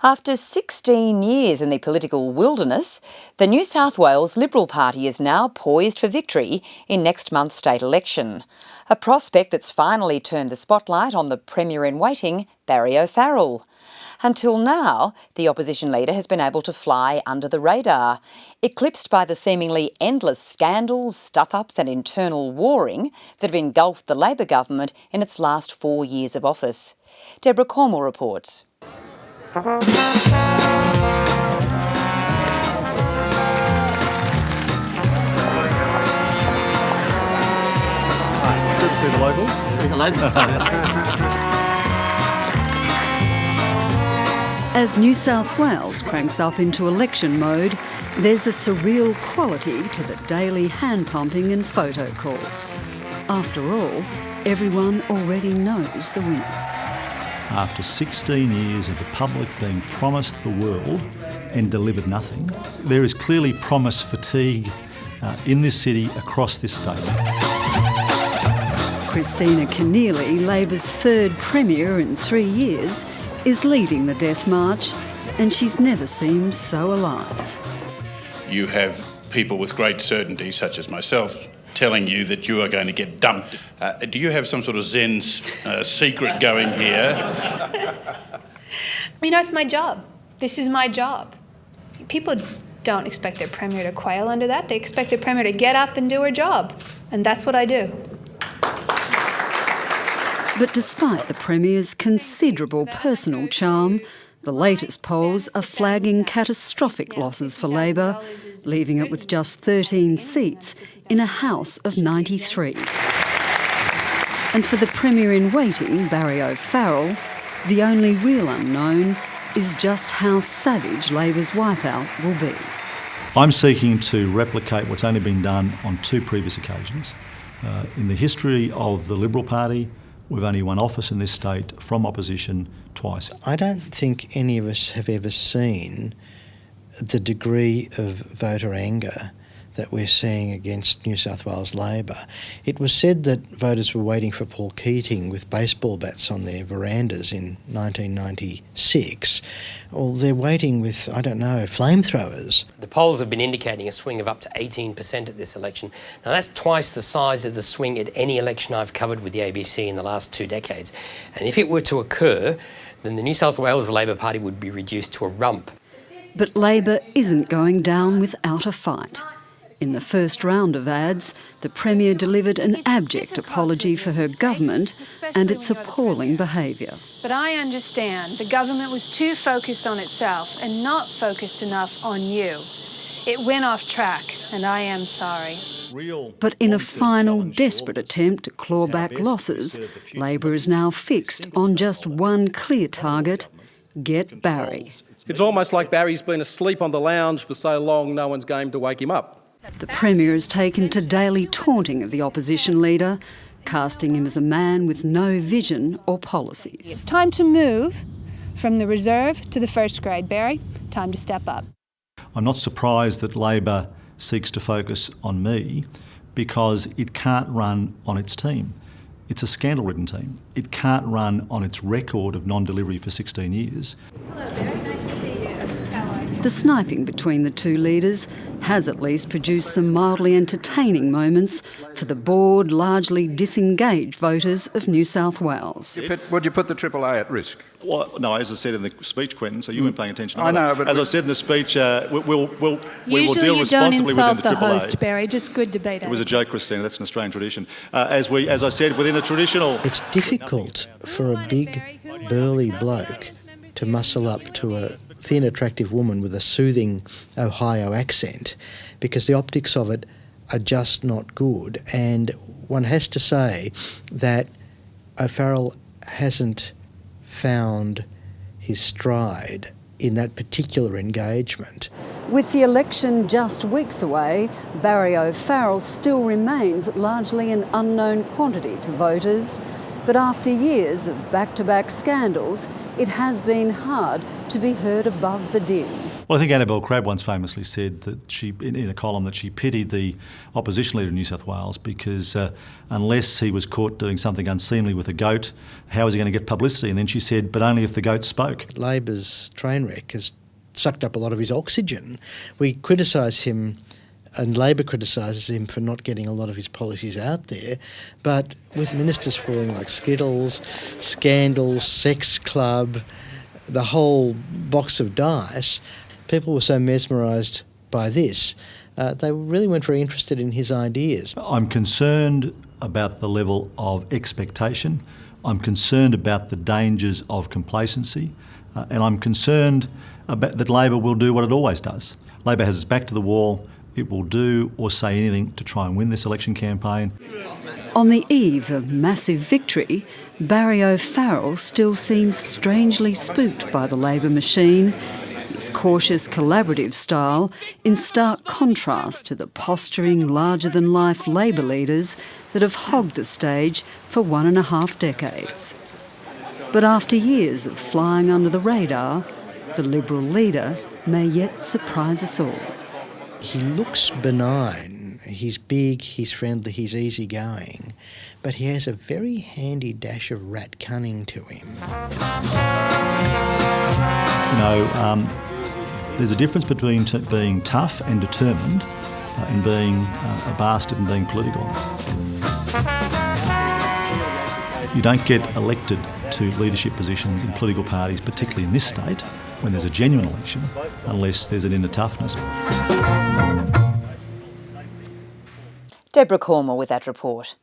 After 16 years in the political wilderness, the New South Wales Liberal Party is now poised for victory in next month's state election. A prospect that's finally turned the spotlight on the Premier-in-waiting, Barry O'Farrell. Until now, the opposition leader has been able to fly under the radar, eclipsed by the seemingly endless scandals, stuff-ups and internal warring that have engulfed the Labor government in its last 4 years of office. Deborah Cornwall reports. Good to see the locals. As New South Wales cranks up into election mode, there's a surreal quality to the daily hand-pumping and photo calls. After all, everyone already knows the winner. After 16 years of the public being promised the world and delivered nothing, there is clearly promise fatigue in this city, across this state. Kristina Keneally, Labor's third Premier in 3 years, is leading the death march, and she's never seemed so alive. You have people with great certainty, such as myself, telling you that you are going to get dumped. Do you have some sort of Zen secret going here? You know, it's my job. This is my job. People don't expect their Premier to quail under that. They expect their Premier to get up and do her job. And that's what I do. But despite the Premier's considerable personal charm, the latest polls are flagging catastrophic losses for Labor, leaving it with just 13 seats in a House of 93. And for the Premier-in-waiting, Barry O'Farrell, the only real unknown is just how savage Labor's wipeout will be. I'm seeking to replicate what's only been done on 2 previous occasions. In the history of the Liberal Party, we've only won office in this state from opposition twice. I don't think any of us have ever seen the degree of voter anger that we're seeing against New South Wales Labor. It was said that voters were waiting for Paul Keating with baseball bats on their verandas in 1996. Well, they're waiting with, I don't know, flamethrowers. The polls have been indicating a swing of up to 18% at this election. Now, that's twice the size of the swing at any election I've covered with the ABC in the last 2 decades. And if it were to occur, then the New South Wales Labor Party would be reduced to a rump. But Labor isn't going down without a fight. In the first round of ads, the Premier delivered an abject apology for her government and its appalling behaviour. But I understand the government was too focused on itself and not focused enough on you. It went off track, and I am sorry. But in a final desperate attempt to claw back losses, Labor is now fixed on just one clear target: get Barry. It's almost like Barry's been asleep on the lounge for so long no one's game to wake him up. The Premier has taken to daily taunting of the opposition leader, casting him as a man with no vision or policies. It's time to move from the reserve to the first grade, Barry. Time to step up. I'm not surprised that Labor seeks to focus on me, because it can't run on its team. It's a scandal-ridden team. It can't run on its record of non-delivery for 16 years. Hello, Barry. Nice to see you. How are you? The sniping between the two leaders has at least produced some mildly entertaining moments for the bored, largely disengaged voters of New South Wales. Would you put the AAA at risk? Well, no, as I said in the speech, Quentin, so you weren't paying attention. I know, but as I said in the speech, we will deal Usually you don't responsibly insult within the the AAA. host, Barry. Just good debate. It was a joke, Kristina. That's an Australian tradition. As I said, within a traditional... It's difficult for a big, burly bloke to muscle up to a thin, attractive woman with a soothing Ohio accent, because the optics of it are just not good. And one has to say that O'Farrell hasn't found his stride in that particular engagement. With the election just weeks away, Barry O'Farrell still remains largely an unknown quantity to voters. But after years of back-to-back scandals, it has been hard to be heard above the din. Well, I think Annabelle Crabb once famously said that she, in a column, that she pitied the opposition leader in New South Wales because unless he was caught doing something unseemly with a goat, how was he going to get publicity? And then she said, but only if the goat spoke. Labor's train wreck has sucked up a lot of his oxygen. We criticise him, and Labor criticises him for not getting a lot of his policies out there, but with ministers falling like Skittles, Scandal, Sex Club, the whole box of dice, people were so mesmerised by this, they really weren't very interested in his ideas. I'm concerned about the level of expectation. I'm concerned about the dangers of complacency, and I'm concerned about that Labor will do what it always does. Labor has its back to the wall. It will do or say anything to try and win this election campaign. On the eve of massive victory, Barry O'Farrell still seems strangely spooked by the Labor machine, his cautious collaborative style in stark contrast to the posturing larger-than-life Labor leaders that have hogged the stage for 1.5 decades. But after years of flying under the radar, the Liberal leader may yet surprise us all. He looks benign. He's big, he's friendly, he's easygoing, but he has a very handy dash of rat cunning to him. There's a difference between being tough and determined and being a bastard and being political. You don't get elected to leadership positions in political parties, particularly in this state, when there's a genuine election, unless there's an inner toughness. Deborah Cormer with that report.